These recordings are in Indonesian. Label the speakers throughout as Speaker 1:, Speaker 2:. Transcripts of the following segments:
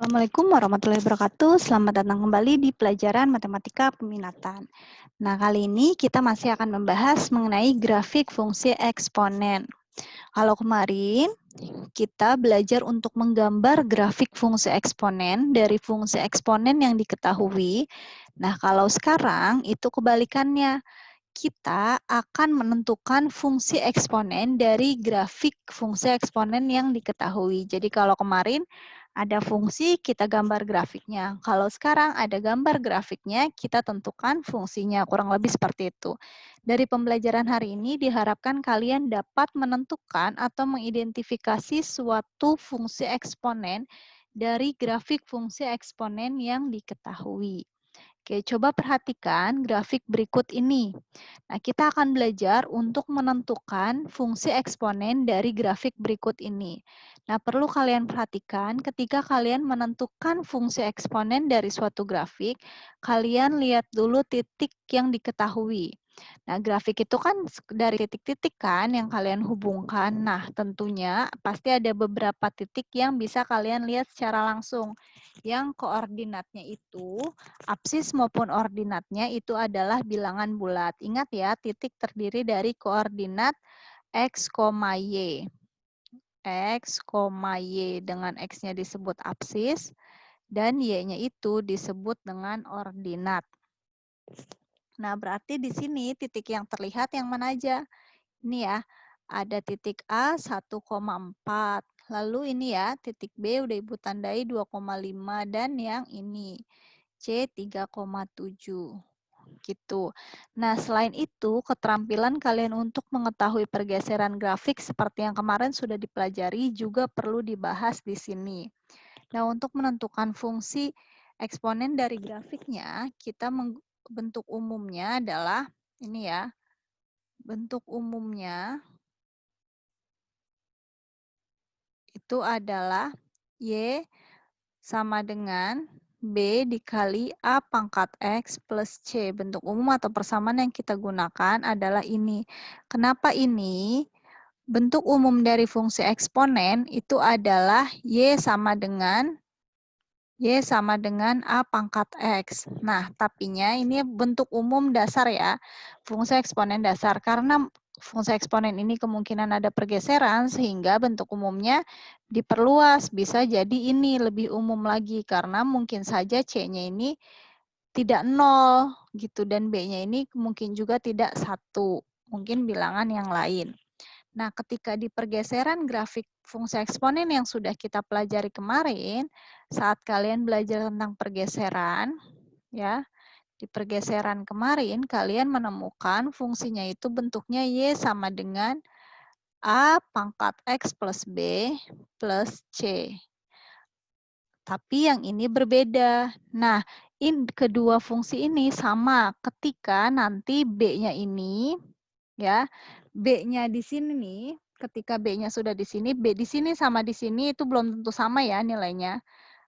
Speaker 1: Assalamualaikum warahmatullahi wabarakatuh. Selamat datang kembali di pelajaran Matematika Peminatan. Nah, kali ini kita masih akan membahas mengenai grafik fungsi eksponen. Kalau kemarin kita belajar untuk menggambar grafik fungsi eksponen dari fungsi eksponen yang diketahui. Nah, kalau sekarang itu kebalikannya. Kita akan menentukan fungsi eksponen dari grafik fungsi eksponen yang diketahui. Jadi kalau kemarin ada fungsi, kita gambar grafiknya. Kalau sekarang ada gambar grafiknya, kita tentukan fungsinya. Kurang lebih seperti itu. Dari pembelajaran hari ini diharapkan kalian dapat menentukan atau mengidentifikasi suatu fungsi eksponen dari grafik fungsi eksponen yang diketahui. Oke, coba perhatikan grafik berikut ini. Nah, kita akan belajar untuk menentukan fungsi eksponen dari grafik berikut ini. Nah, perlu kalian perhatikan ketika kalian menentukan fungsi eksponen dari suatu grafik, kalian lihat dulu titik yang diketahui. Nah, grafik itu kan dari titik-titik kan yang kalian hubungkan. Nah, tentunya pasti ada beberapa titik yang bisa kalian lihat secara langsung. Yang koordinatnya itu, absis maupun ordinatnya itu adalah bilangan bulat. Ingat ya, titik terdiri dari koordinat X, Y. X, Y dengan X-nya disebut absis, dan Y-nya itu disebut dengan ordinat. Nah, berarti di sini titik yang terlihat yang mana aja? Ini ya, ada titik A 1,4. Lalu ini ya, titik B udah Ibu tandai 2,5 dan yang ini C 3,7. Gitu. Nah, selain itu, keterampilan kalian untuk mengetahui pergeseran grafik seperti yang kemarin sudah dipelajari juga perlu dibahas di sini. Nah, untuk menentukan fungsi eksponen dari grafiknya, kita bentuk umumnya adalah ini ya. Bentuk umumnya itu adalah Y sama dengan B dikali A pangkat X plus C. Bentuk umum atau persamaan yang kita gunakan adalah ini. Kenapa ini? Bentuk umum dari fungsi eksponen itu adalah Y sama dengan A pangkat X. Nah, tapinya ini bentuk umum dasar ya, fungsi eksponen dasar. Karena fungsi eksponen ini kemungkinan ada pergeseran, sehingga bentuk umumnya diperluas. Bisa jadi ini lebih umum lagi, karena mungkin saja C-nya ini tidak 0, gitu, dan B-nya ini mungkin juga tidak 1. Mungkin bilangan yang lain. Nah, ketika di pergeseran grafik fungsi eksponen yang sudah kita pelajari kemarin, saat kalian belajar tentang pergeseran, ya, di pergeseran kemarin kalian menemukan fungsinya itu bentuknya Y sama dengan A pangkat X plus B plus C. Tapi yang ini berbeda. Nah, kedua fungsi ini sama ketika nanti B-nya ini, ya, B-nya di sini nih, ketika B-nya sudah di sini, B di sini sama di sini itu belum tentu sama ya nilainya.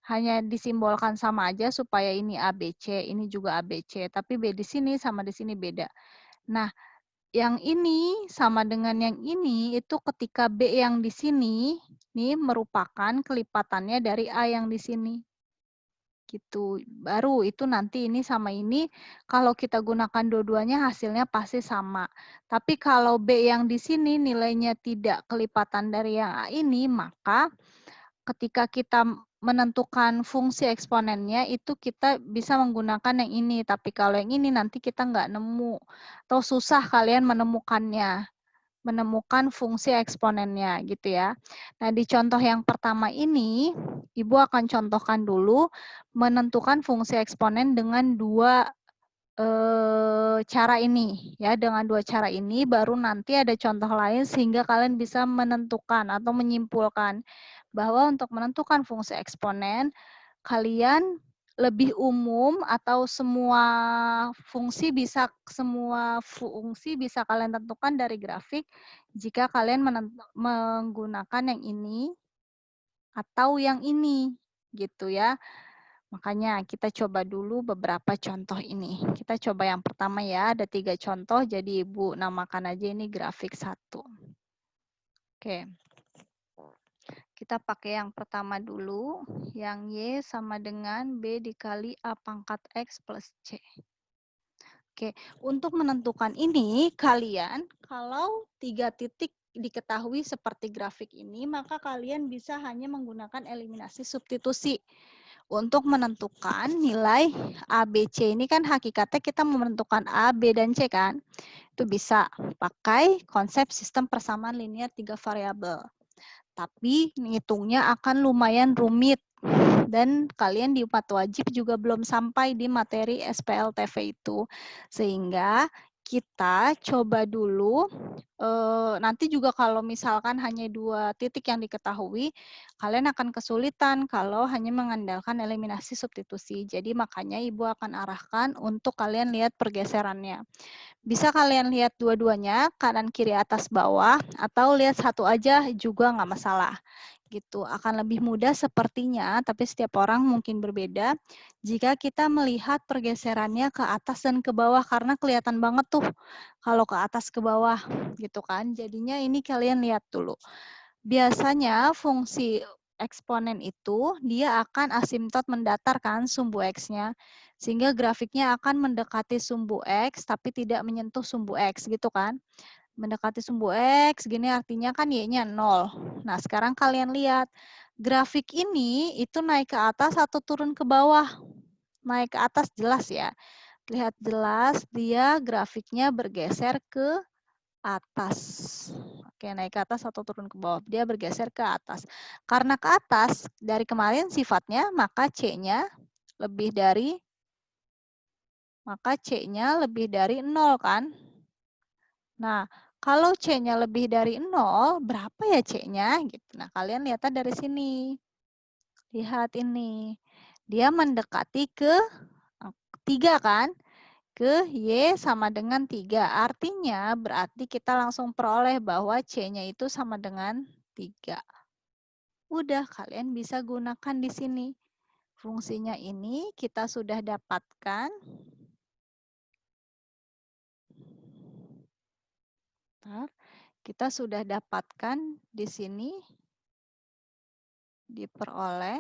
Speaker 1: Hanya disimbolkan sama aja supaya ini ABC, ini juga ABC, tapi B di sini sama di sini beda. Nah, yang ini sama dengan yang ini itu ketika B yang di sini nih merupakan kelipatannya dari A yang di sini. Gitu. Baru itu nanti ini sama ini, kalau kita gunakan dua-duanya hasilnya pasti sama. Tapi kalau B yang di sini nilainya tidak kelipatan dari yang A ini, maka ketika kita menentukan fungsi eksponennya, itu kita bisa menggunakan yang ini. Tapi kalau yang ini nanti kita nggak nemu, atau susah kalian menemukannya. Menemukan fungsi eksponennya gitu ya. Nah, di contoh yang pertama ini, Ibu akan contohkan dulu menentukan fungsi eksponen dengan dua cara ini ya. Dengan dua cara ini baru nanti ada contoh lain sehingga kalian bisa menentukan atau menyimpulkan bahwa untuk menentukan fungsi eksponen kalian lebih umum atau semua fungsi bisa kalian tentukan dari grafik jika kalian menggunakan yang ini atau yang ini gitu ya. Makanya kita coba dulu beberapa contoh ini. Kita coba yang pertama ya, ada 3 contoh, jadi Ibu namakan aja ini grafik 1. Oke. Kita pakai yang pertama dulu, yang Y sama dengan B dikali A pangkat X plus C. Oke, untuk menentukan ini, kalian kalau 3 titik diketahui seperti grafik ini, maka kalian bisa hanya menggunakan eliminasi substitusi. Untuk menentukan nilai A, B, C ini kan hakikatnya kita menentukan A, B, dan C kan. Itu bisa pakai konsep sistem persamaan linear 3 variabel. Tapi ngitungnya akan lumayan rumit. Dan kalian di 4 wajib juga belum sampai di materi SPLTV itu. Sehingga kita coba dulu, nanti juga kalau misalkan hanya 2 titik yang diketahui, kalian akan kesulitan kalau hanya mengandalkan eliminasi substitusi. Jadi makanya Ibu akan arahkan untuk kalian lihat pergeserannya. Bisa kalian lihat dua-duanya, kanan, kiri, atas, bawah, atau lihat satu aja juga nggak masalah. Gitu, akan lebih mudah sepertinya, tapi setiap orang mungkin berbeda jika kita melihat pergeserannya ke atas dan ke bawah, karena kelihatan banget tuh kalau ke atas ke bawah, gitu kan. Jadinya ini kalian lihat dulu. Biasanya fungsi eksponen itu dia akan asimtot mendatar kan sumbu X-nya. Sehingga grafiknya akan mendekati sumbu X tapi tidak menyentuh sumbu X gitu kan. Mendekati sumbu X gini artinya kan Y-nya 0. Nah, sekarang kalian lihat grafik ini itu naik ke atas atau turun ke bawah? Naik ke atas jelas ya. Lihat jelas dia grafiknya bergeser ke atas. Oke, naik ke atas atau turun ke bawah. Dia bergeser ke atas. Karena ke atas, dari kemarin sifatnya, maka C-nya lebih dari 0 kan? Nah, kalau C-nya lebih dari 0, berapa ya C-nya? Gitu. Nah, kalian lihat dari sini. Lihat ini. Dia mendekati ke 3 kan? Ke Y sama dengan 3. Artinya berarti kita langsung peroleh bahwa C-nya itu sama dengan 3. Udah, kalian bisa gunakan di sini. Fungsinya ini kita sudah dapatkan. Kita sudah dapatkan di sini diperoleh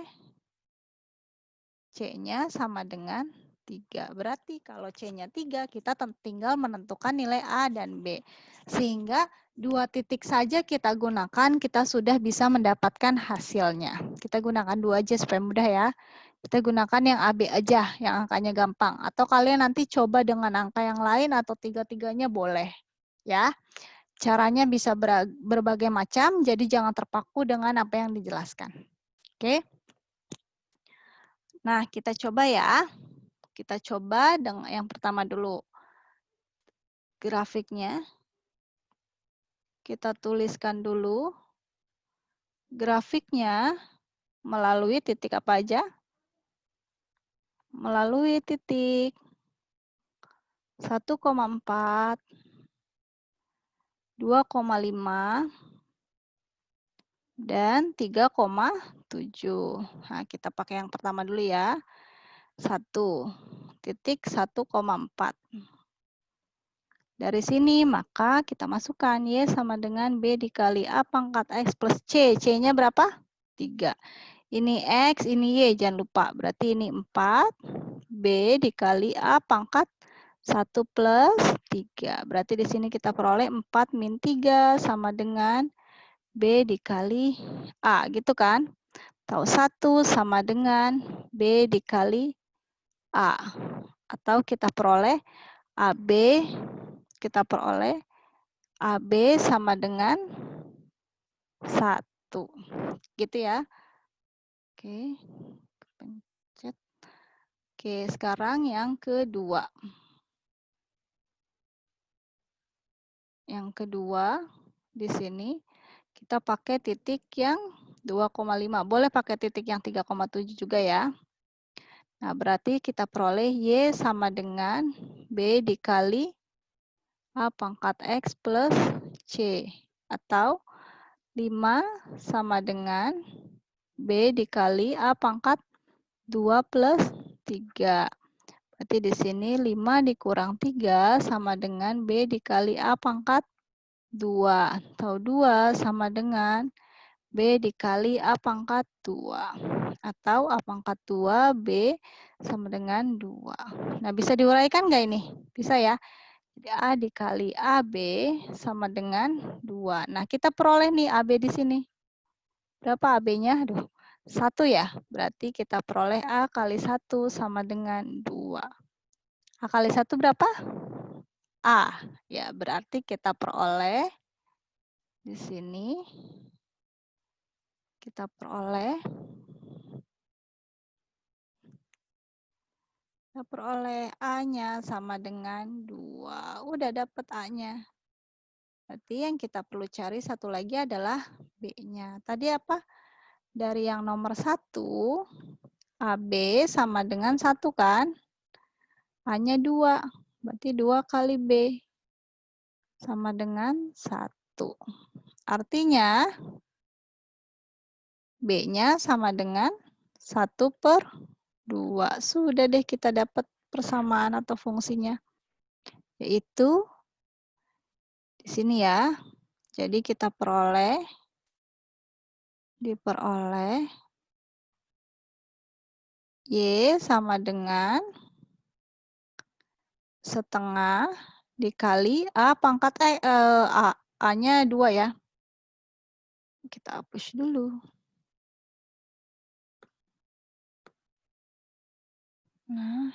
Speaker 1: C-nya sama dengan 3. Berarti kalau C-nya 3, kita tinggal menentukan nilai A dan B. Sehingga 2 titik saja kita gunakan, kita sudah bisa mendapatkan hasilnya. Kita gunakan 2 aja supaya mudah ya. Kita gunakan yang AB aja, yang angkanya gampang. Atau kalian nanti coba dengan angka yang lain atau 3-tiganya boleh. Ya. Caranya bisa berbagai macam, jadi jangan terpaku dengan apa yang dijelaskan. Oke. Nah, kita coba ya. Kita coba dengan yang pertama dulu. Grafiknya. Kita tuliskan dulu. Grafiknya melalui titik apa aja? Melalui titik 1,4, 2,5, dan 3,7. Nah, kita pakai yang pertama dulu ya. 1,4. Dari sini, maka kita masukkan Y sama dengan B dikali A pangkat X plus C. C-nya berapa? 3. Ini X, ini Y, jangan lupa. Berarti ini 4. B dikali A pangkat 1 plus 3. Berarti di sini kita peroleh 4 min 3 sama dengan B dikali A. Gitu kan? Tahu 1 sama dengan B dikali A. Atau kita peroleh AB, kita peroleh AB sama dengan 1. Gitu ya. Oke. Pencet. Oke, sekarang yang kedua. Yang kedua, di sini kita pakai titik yang 2,5. Boleh pakai titik yang 3,7 juga ya. Nah, berarti kita peroleh Y sama dengan B dikali A pangkat X plus C. Atau 5 sama dengan B dikali A pangkat 2 plus 3. Berarti di sini 5 dikurang 3 sama dengan B dikali A pangkat 2. Atau 2 sama dengan B dikali A pangkat 2. Atau A pangkat 2 B sama dengan 2. Nah, bisa diuraikan nggak ini? Bisa ya? Jadi A dikali AB sama dengan 2. Nah, kita peroleh nih AB di sini. Berapa AB-nya? Aduh, 1 ya. Berarti kita peroleh A kali 1 sama dengan 2. A kali 1 berapa? A. Ya, berarti kita peroleh di sini. Kita peroleh A-nya sama dengan 2. Udah dapat A-nya. Berarti yang kita perlu cari satu lagi adalah B-nya. Tadi apa? Dari yang nomor 1, AB sama dengan 1 kan? A-nya 2. Berarti 2 kali B sama dengan 1. Artinya B-nya sama dengan 1/2. Sudah deh kita dapat persamaan atau fungsinya. Yaitu di sini ya. Jadi kita diperoleh Y sama dengan setengah dikali A pangkat A-nya 2 ya. Kita hapus dulu. Nah,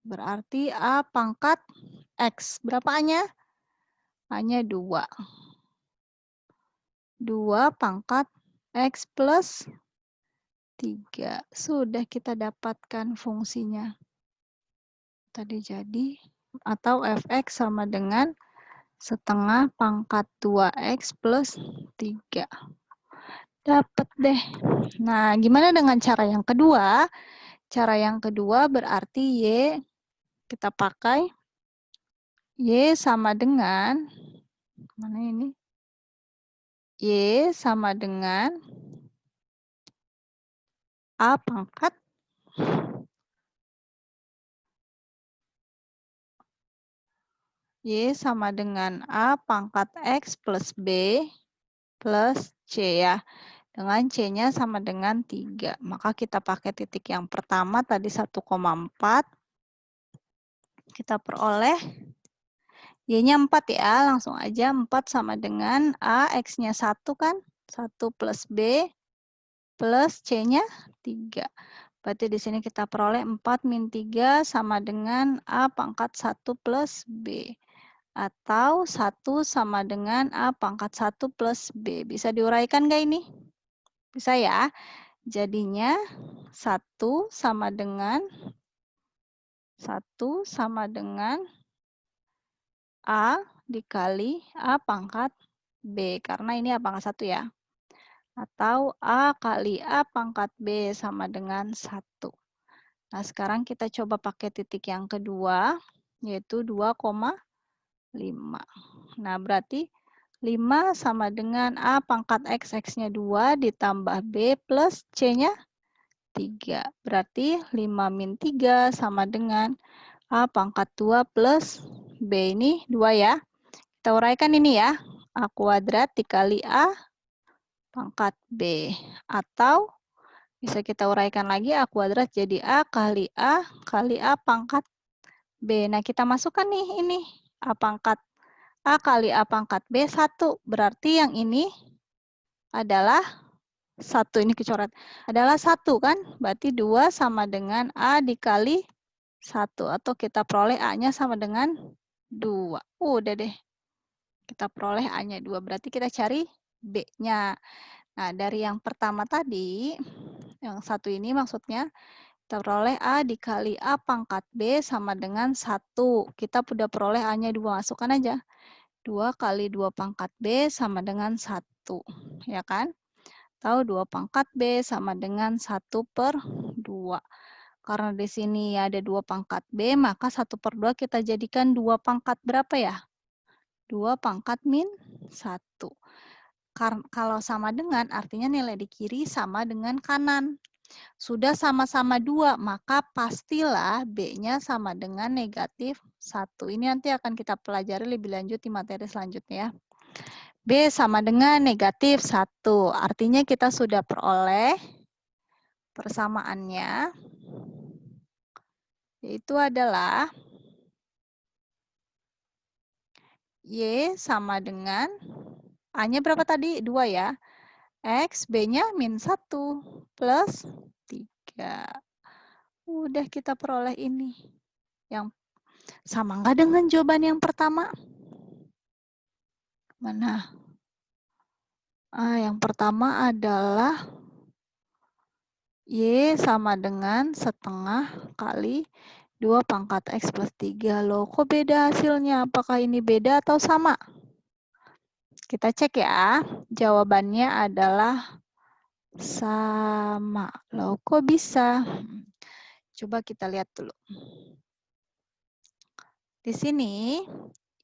Speaker 1: berarti A pangkat X. Berapa A-nya? A-nya 2. 2 pangkat X plus 3. Sudah kita dapatkan fungsinya. Tadi jadi, atau Fx sama dengan setengah pangkat 2X plus 3. Dapat deh. Nah, gimana dengan cara yang kedua? Cara yang kedua berarti Y, kita pakai Y sama dengan, mana ini? Y sama dengan A pangkat Y sama dengan A pangkat X plus B plus C ya. Dengan C-nya sama dengan 3. Maka kita pakai titik yang pertama tadi 1,4. Kita peroleh Y-nya 4 ya. Langsung aja 4 sama dengan A, X-nya 1 kan. 1 plus B plus C-nya 3. Berarti di sini kita peroleh 4 min 3 sama dengan A pangkat 1 plus B. Atau 1 sama dengan A pangkat 1 plus B. Bisa diuraikan nggak ini? Bisa ya. Jadinya 1 sama dengan A dikali A pangkat B. Karena ini A pangkat 1 ya. Atau A kali A pangkat B sama dengan 1. Nah, sekarang kita coba pakai titik yang kedua, yaitu 2,5. Nah, berarti 5 sama dengan A pangkat X, X-nya 2 ditambah B plus C-nya 3. Berarti 5 min 3 sama dengan A pangkat 2 plus B ini 2 ya. Kita uraikan ini ya. A kuadrat dikali A pangkat B. Atau bisa kita uraikan lagi A kuadrat jadi A kali A pangkat B. Nah, kita masukkan nih ini. A pangkat A kali A pangkat B 1. Berarti yang ini adalah 1. Ini kecoret. Adalah 1 kan? Berarti 2 sama dengan A dikali 1. Atau kita peroleh A-nya sama dengan 2. Udah deh. Kita peroleh A-nya 2. Berarti kita cari B-nya. Nah, dari yang pertama tadi, yang 1 ini maksudnya, kita peroleh A dikali A pangkat B sama dengan 1. Kita udah peroleh A-nya 2. Masukkan aja. 2 kali 2 pangkat B sama dengan 1. Ya kan? Atau 2 pangkat B sama dengan 1/2. Karena di sini ada 2 pangkat B, maka 1/2 kita jadikan 2 pangkat berapa ya? 2 pangkat min 1. Kalau sama dengan, artinya nilai di kiri sama dengan kanan. Sudah sama-sama 2, maka pastilah B-nya sama dengan negatif 1. Ini nanti akan kita pelajari lebih lanjut di materi selanjutnya ya. B sama dengan negatif 1. Artinya kita sudah peroleh persamaannya, yaitu adalah Y sama dengan, A-nya berapa tadi? 2 ya. X, B-nya min 1 plus 3. Udah kita peroleh ini. Yang sama nggak dengan jawaban yang pertama? Mana? Yang pertama adalah Y sama dengan setengah kali 2 pangkat X plus 3. Loh, kok beda hasilnya? Apakah ini beda atau sama? Kita cek ya. Jawabannya adalah sama. Loh, kok bisa? Coba kita lihat dulu. Di sini,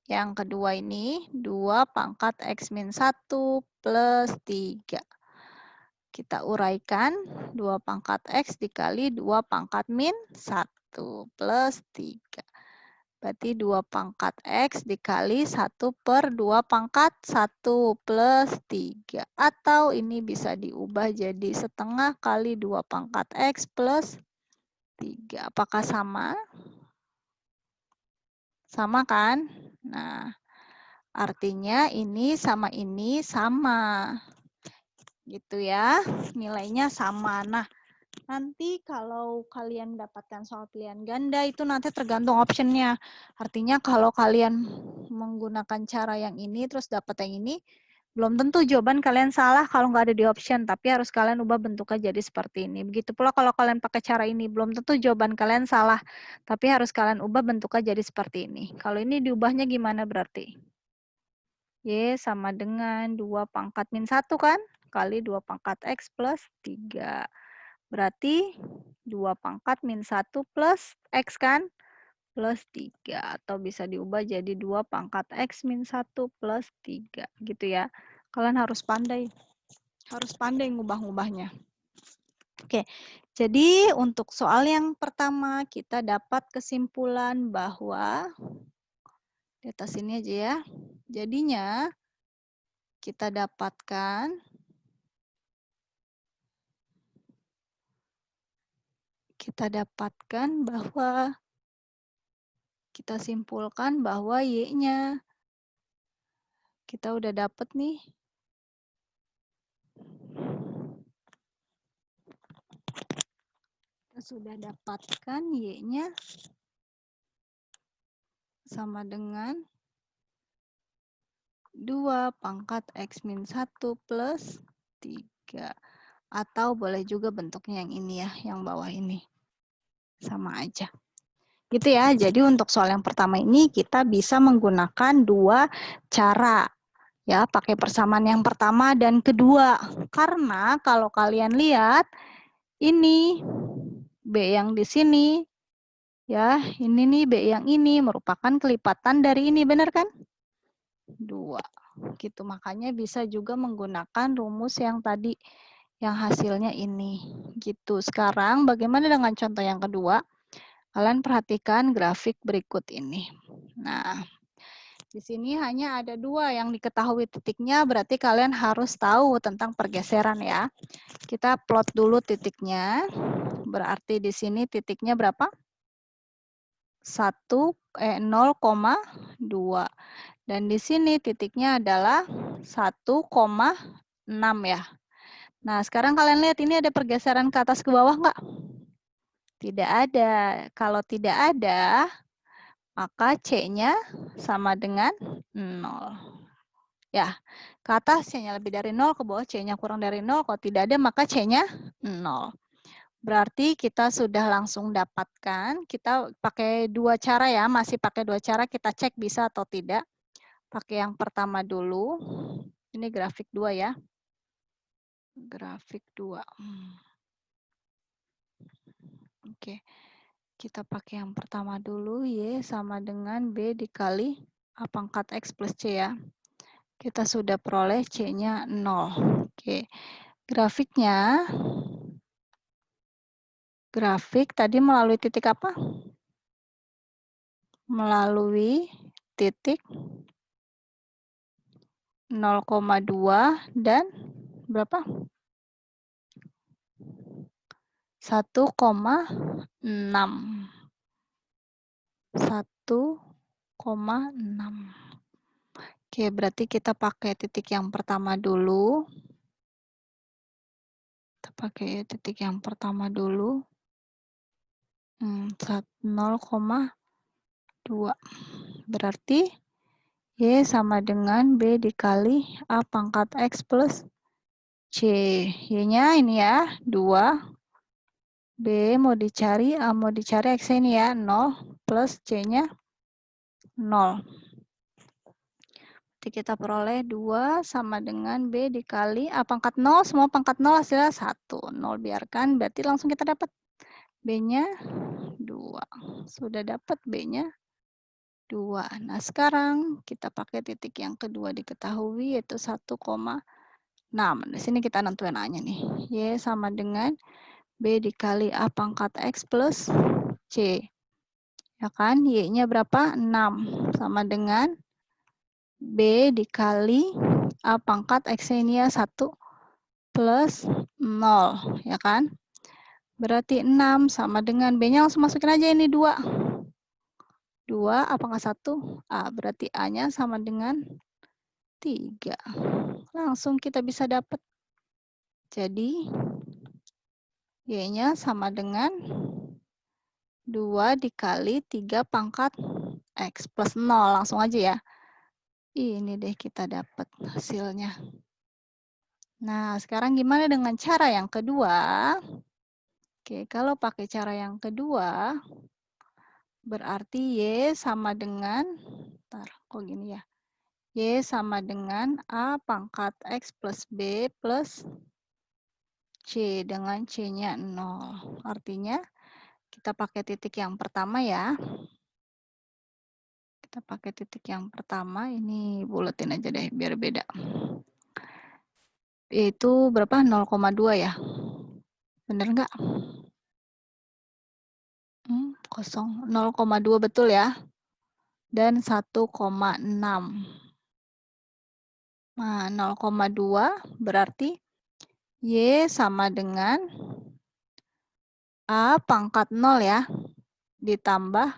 Speaker 1: yang kedua ini, 2 pangkat X min 1 plus 3. Kita uraikan 2 pangkat X dikali 2 pangkat min 1 plus 3. Berarti 2 pangkat X dikali 1 per 2 pangkat 1 plus 3. Atau ini bisa diubah jadi setengah kali 2 pangkat X plus 3. Apakah sama? Sama kan? Nah, artinya ini sama ini sama. Gitu ya, nilainya sama. Nah, nanti kalau kalian mendapatkan soal pilihan ganda itu nanti tergantung optionnya. Artinya kalau kalian menggunakan cara yang ini terus dapat yang ini, belum tentu jawaban kalian salah kalau nggak ada di option, tapi harus kalian ubah bentuknya jadi seperti ini. Begitu pula kalau kalian pakai cara ini, belum tentu jawaban kalian salah, tapi harus kalian ubah bentuknya jadi seperti ini. Kalau ini diubahnya gimana berarti? Y sama dengan 2 pangkat min 1 kan? Kali 2 pangkat X plus 3. Berarti 2 pangkat min 1 plus X kan? Plus 3. Atau bisa diubah jadi 2 pangkat X min 1 plus 3. Gitu ya. Kalian harus pandai. Harus pandai ngubah-ngubahnya. Oke, jadi untuk soal yang pertama kita dapat kesimpulan bahwa di atas ini aja ya. Jadinya kita dapatkan bahwa kita simpulkan bahwa Y-nya kita udah dapat nih. Kita sudah dapatkan Y-nya sama dengan 2 pangkat X min 1 plus 3. Atau boleh juga bentuknya yang ini ya, yang bawah ini. Sama aja. Gitu ya, jadi untuk soal yang pertama ini kita bisa menggunakan 2 cara. Ya, pakai persamaan yang pertama dan kedua. Karena kalau kalian lihat, ini B yang di sini, ya, ini nih B yang ini merupakan kelipatan dari ini, benar kan? 2. Gitu, makanya bisa juga menggunakan rumus yang tadi, yang hasilnya ini. Gitu, sekarang bagaimana dengan contoh yang kedua? Kalian perhatikan grafik berikut ini. Nah, di sini hanya ada 2 yang diketahui titiknya, berarti kalian harus tahu tentang pergeseran ya. Kita plot dulu titiknya. Berarti di sini titiknya berapa? 0,2. Dan di sini titiknya adalah 1,6 ya. Nah, sekarang kalian lihat ini ada pergeseran ke atas ke bawah nggak? Tidak ada. Kalau tidak ada, maka C-nya sama dengan 0. Ya, ke atas C-nya lebih dari 0, ke bawah C-nya kurang dari 0. Kalau tidak ada, maka C-nya 0. Berarti kita sudah langsung dapatkan. Kita pakai 2 cara ya, masih pakai 2 cara. Kita cek bisa atau tidak. Pakai yang pertama dulu. Ini grafik 2 ya. Grafik 2. Oke. Kita pakai yang pertama dulu. Y sama dengan B dikali A pangkat X plus C ya. Kita sudah peroleh C-nya 0. Oke. Grafiknya, grafik tadi melalui titik apa? Melalui titik 0,2 dan berapa? 1,6. 1,6. Oke, berarti kita pakai titik yang pertama dulu. Kita pakai titik yang pertama dulu. 0,2. Berarti Y sama dengan B dikali A pangkat X plus C. Y-nya ini ya, 2. B mau dicari, A mau dicari, X ini ya, 0. Plus C-nya 0. Jadi kita peroleh 2 sama dengan B dikali A pangkat 0. Semua pangkat 0 hasilnya 1. 0 biarkan, berarti langsung kita dapat B-nya 2. Sudah dapat B-nya 2. Nah, sekarang kita pakai titik yang kedua diketahui, yaitu 1,6. Di sini kita nentuin A-nya nih. Y sama dengan B dikali A pangkat X plus C. Ya kan? Y-nya berapa? 6. Sama dengan B dikali A pangkat X ini ya 1 plus 0. Ya kan? Berarti 6 sama dengan B-nya langsung masukin aja ini 2. 2 A pangkat 1 A. Berarti A-nya sama dengan 3. Langsung kita bisa dapat. Jadi, Y-nya sama dengan 2 dikali 3 pangkat X plus 0. Langsung aja ya. Ini deh kita dapat hasilnya. Nah, sekarang gimana dengan cara yang kedua? Oke, kalau pakai cara yang kedua, berarti Y sama dengan, kok gini ya? Y sama dengan A pangkat X plus B plus C dengan C-nya 0. Artinya, kita pakai titik yang pertama ya. Kita pakai titik yang pertama, ini buletin aja deh biar beda. Itu berapa? 0,2 ya? Bener nggak? Kosong. 0,2 betul ya? Dan 1,6. Nah, 0,2 berarti Y sama dengan A pangkat 0 ya, ditambah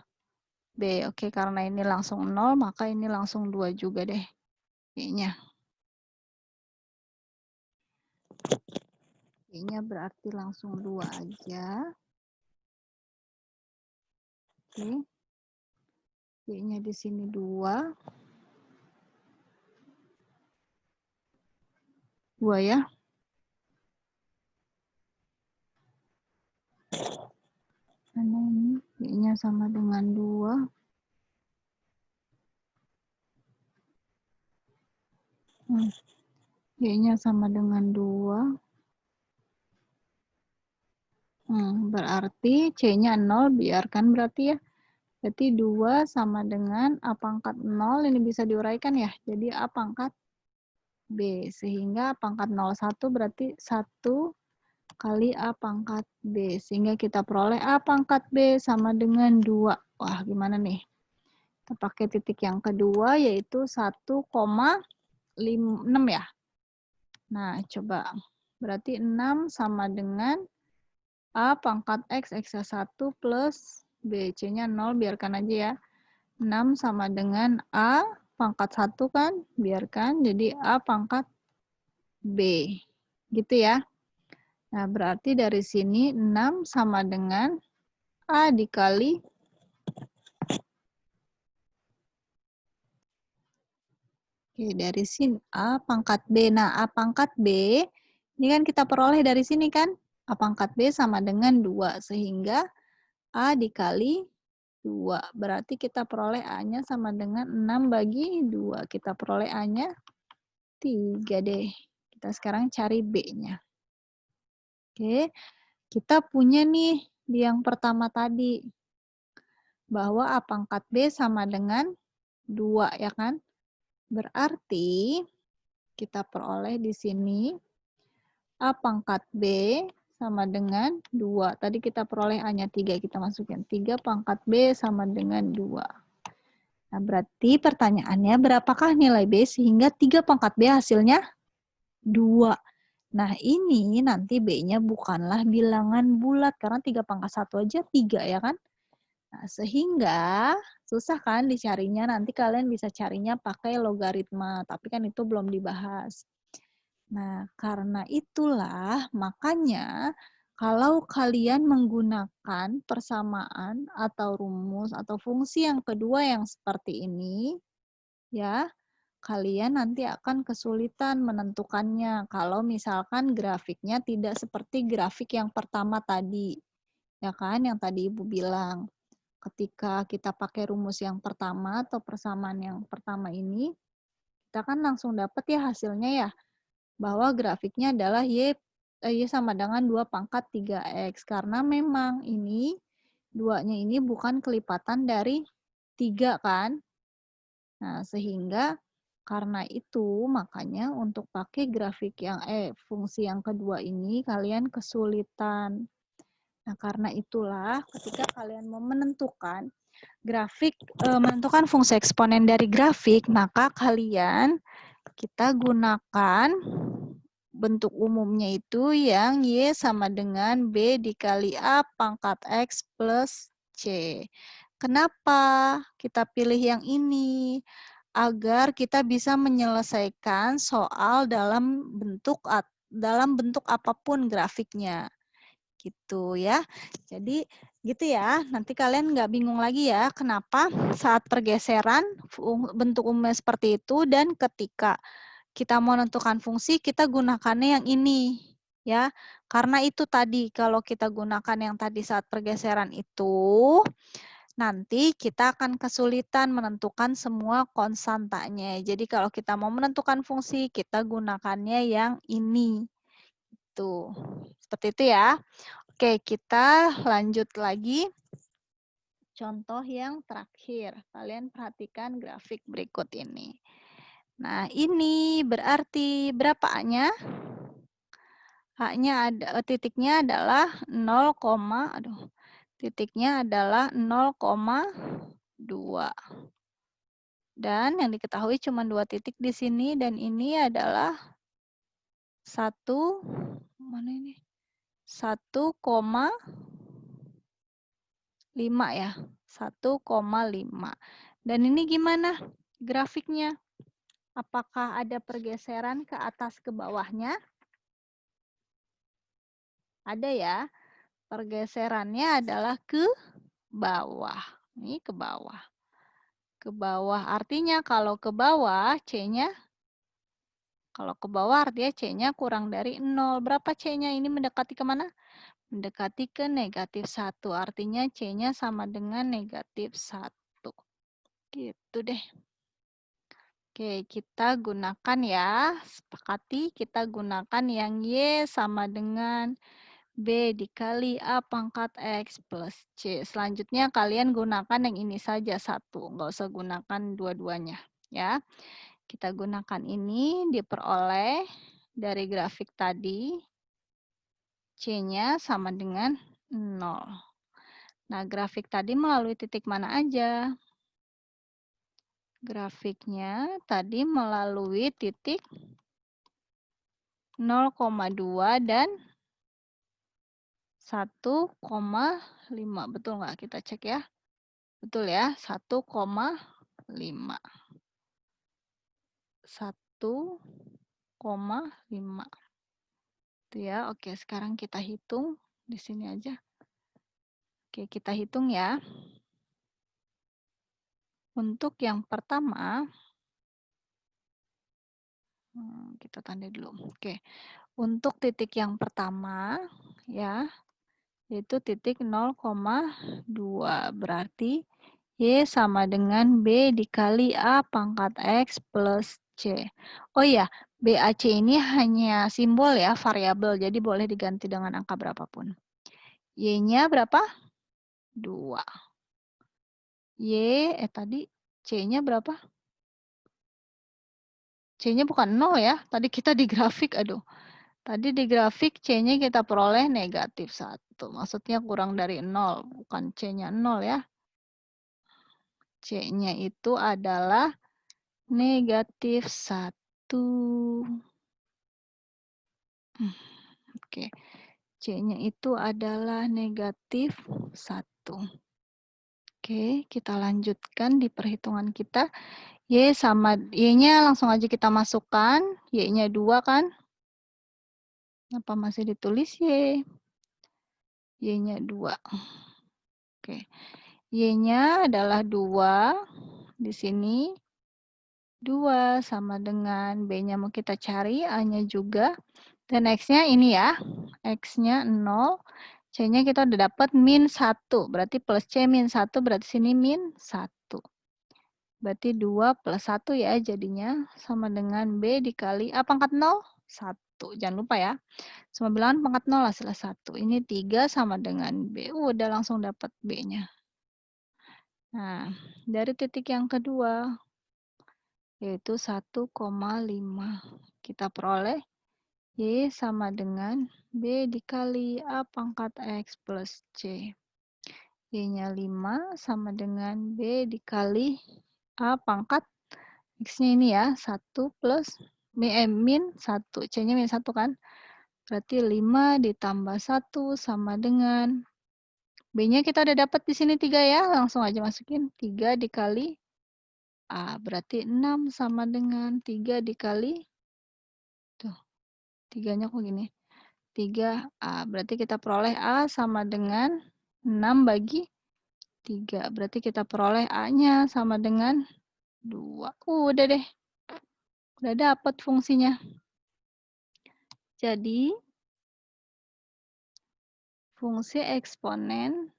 Speaker 1: B. Oke, karena ini langsung 0, maka ini langsung 2 juga deh Y-nya. Y-nya berarti langsung 2 aja. Oke. Y-nya di sini 2. 2 ya. Karena ini Y-nya sama dengan 2. Y-nya sama dengan 2. Berarti C-nya 0, biarkan berarti ya. Berarti 2 sama dengan A pangkat 0, ini bisa diuraikan ya. Jadi A pangkat B. Sehingga A pangkat 01 berarti 1 kali A pangkat B. Sehingga kita peroleh A pangkat B sama dengan 2. Wah, gimana nih? Kita pakai titik yang kedua, yaitu 1,6 ya. Nah, coba. Berarti 6 sama dengan A pangkat X, X-nya 1 plus B. C-nya 0, biarkan aja ya. 6 sama dengan A pangkat 1 kan, biarkan. Jadi A pangkat B. Gitu ya. Nah, berarti dari sini 6 sama dengan A dikali dari sini A pangkat B. Nah, A pangkat B ini kan kita peroleh dari sini kan. A pangkat B sama dengan 2. Sehingga A dikali 2. Berarti kita peroleh A-nya sama dengan 6 bagi 2. Kita peroleh A-nya 3 deh. Kita sekarang cari B-nya. Oke, kita punya nih di yang pertama tadi. Bahwa A pangkat B sama dengan 2, ya kan? Berarti kita peroleh di sini A pangkat B sama dengan 2. Tadi kita peroleh A-nya 3, kita masukin 3 pangkat B sama dengan 2. Nah, berarti pertanyaannya berapakah nilai B sehingga 3 pangkat B hasilnya 2. Nah, ini nanti B-nya bukanlah bilangan bulat karena 3 pangkat 1 aja 3 ya kan? Nah, sehingga susah kan dicarinya, nanti kalian bisa carinya pakai logaritma, tapi kan itu belum dibahas. Nah, karena itulah makanya kalau kalian menggunakan persamaan atau rumus atau fungsi yang kedua yang seperti ini, ya, kalian nanti akan kesulitan menentukannya kalau misalkan grafiknya tidak seperti grafik yang pertama tadi. Ya kan, yang tadi Ibu bilang. Ketika kita pakai rumus yang pertama atau persamaan yang pertama ini, kita kan langsung dapat ya hasilnya ya, bahwa grafiknya adalah Y sama dengan 2 pangkat 3X. Karena memang ini, 2-nya ini bukan kelipatan dari 3 kan. Nah, sehingga karena itu makanya untuk pakai grafik yang fungsi yang kedua ini kalian kesulitan. Nah, karena itulah ketika kalian mau menentukan menentukan fungsi eksponen dari grafik, maka kita gunakan bentuk umumnya itu yang Y sama dengan B dikali A pangkat X plus C. Kenapa kita pilih yang ini? Agar kita bisa menyelesaikan soal dalam bentuk apapun grafiknya. Gitu ya. Jadi gitu ya, nanti kalian nggak bingung lagi ya kenapa saat pergeseran bentuk umumnya seperti itu dan ketika kita mau menentukan fungsi kita gunakannya yang ini ya. Karena itu tadi kalau kita gunakan yang tadi saat pergeseran itu nanti kita akan kesulitan menentukan semua konstantanya. Jadi kalau kita mau menentukan fungsi kita gunakannya yang ini. Tuh. Seperti itu ya. Oke, kita lanjut lagi. Contoh yang terakhir. Kalian perhatikan grafik berikut ini. Nah, ini berarti berapa A-nya? A-nya ada titiknya adalah 0, titiknya adalah 0,2. Dan yang diketahui cuma 2 titik di sini dan ini adalah 1 mana ini? 1,5 ya, 1,5. Dan ini gimana grafiknya? Apakah ada pergeseran ke atas ke bawahnya? Ada ya. Pergeserannya adalah ke bawah. Ini ke bawah. Ke bawah artinya kalau ke bawah C-nya artinya C-nya kurang dari 0. Berapa C-nya? Ini mendekati kemana? Mendekati ke negatif 1. Artinya C-nya sama dengan negatif 1. Gitu deh. Oke, kita gunakan ya. Sepakati kita gunakan yang Y sama dengan B dikali A pangkat X plus C. Selanjutnya kalian gunakan yang ini saja satu. Nggak usah gunakan dua-duanya. Ya. Kita gunakan ini diperoleh dari grafik tadi. C-nya sama dengan 0. Nah, grafik tadi melalui titik mana aja? Grafiknya tadi melalui titik 0,2 dan 1,5. Betul nggak? Kita cek ya. Betul ya, 1,5. 1,5. Itu ya. Oke, sekarang kita hitung di sini aja. Oke, kita hitung ya. Untuk yang pertama, kita tanda dulu. Oke, untuk titik yang pertama, ya, yaitu titik 0,2. Berarti Y sama dengan B dikali A pangkat X plus C. Oh iya, BAC ini hanya simbol ya, variabel. Jadi boleh diganti dengan angka berapapun. Y-nya berapa? 2. Tadi C-nya berapa? C-nya bukan 0 ya. Tadi kita di grafik, aduh. Tadi di grafik C-nya kita peroleh negatif 1. Maksudnya kurang dari 0. Bukan C-nya 0 ya. C-nya itu adalah negatif 1. Oke, C-nya itu adalah negatif 1. Oke, kita lanjutkan di perhitungan kita. Y-nya langsung aja kita masukkan. Y-nya 2 kan? Apa masih ditulis Y? Y-nya 2. Oke. Y-nya adalah 2. Di sini 2 sama dengan B-nya mau kita cari, A-nya juga. Dan X-nya ini ya. X-nya 0. C-nya kita udah dapat min 1. Berarti plus C min 1, berarti sini min 1. Berarti 2 plus 1 ya jadinya. Sama dengan B dikali A pangkat 0, 1. Jangan lupa ya. Semua bilangan pangkat 0 hasilnya 1. Ini 3 sama dengan B. Udah langsung dapat B-nya. Nah, dari titik yang kedua, yaitu 1,5. Kita peroleh Y sama dengan B dikali A pangkat X plus C. Y-nya 5 sama dengan B dikali A pangkat X-nya ini ya, 1 plus min 1. C-nya min 1 kan? Berarti 5 ditambah 1 sama dengan B-nya kita udah dapat di sini 3 ya. Langsung aja masukin 3 dikali A. Berarti 6 sama dengan 3 dikali, tuh, 3-nya kok gini? 3A. Berarti kita peroleh A sama dengan 6 bagi 3. Berarti kita peroleh A-nya sama dengan 2. Udah deh. Udah dapat fungsinya. Jadi, fungsi eksponen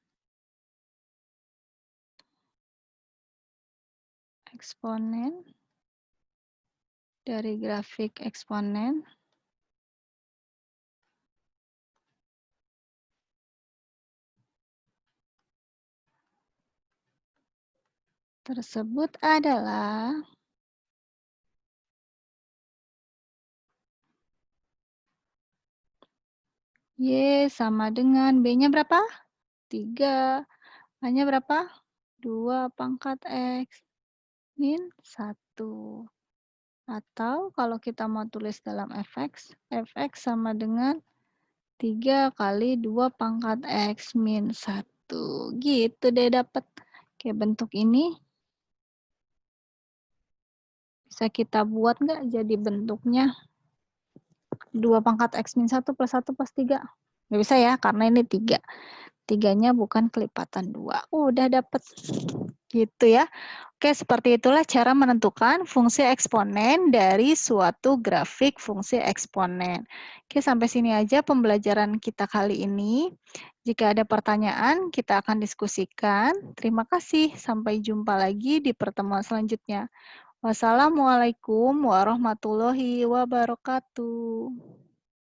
Speaker 1: dari grafik eksponen tersebut adalah Y sama dengan B-nya berapa? 3. A-nya berapa? 2 pangkat X min 1. Atau kalau kita mau tulis dalam fx, fx sama dengan 3 kali 2 pangkat X min 1. Gitu deh dapat. Kayak bentuk ini. Bisa kita buat nggak jadi bentuknya 2 pangkat X min 1 plus 1 plus 3? Nggak bisa ya, karena ini 3. 3-nya bukan kelipatan 2. Udah dapat. Gitu ya. Oke, seperti itulah cara menentukan fungsi eksponen dari suatu grafik fungsi eksponen. Oke, sampai sini aja pembelajaran kita kali ini. Jika ada pertanyaan, kita akan diskusikan. Terima kasih. Sampai jumpa lagi di pertemuan selanjutnya. Wassalamualaikum warahmatullahi wabarakatuh.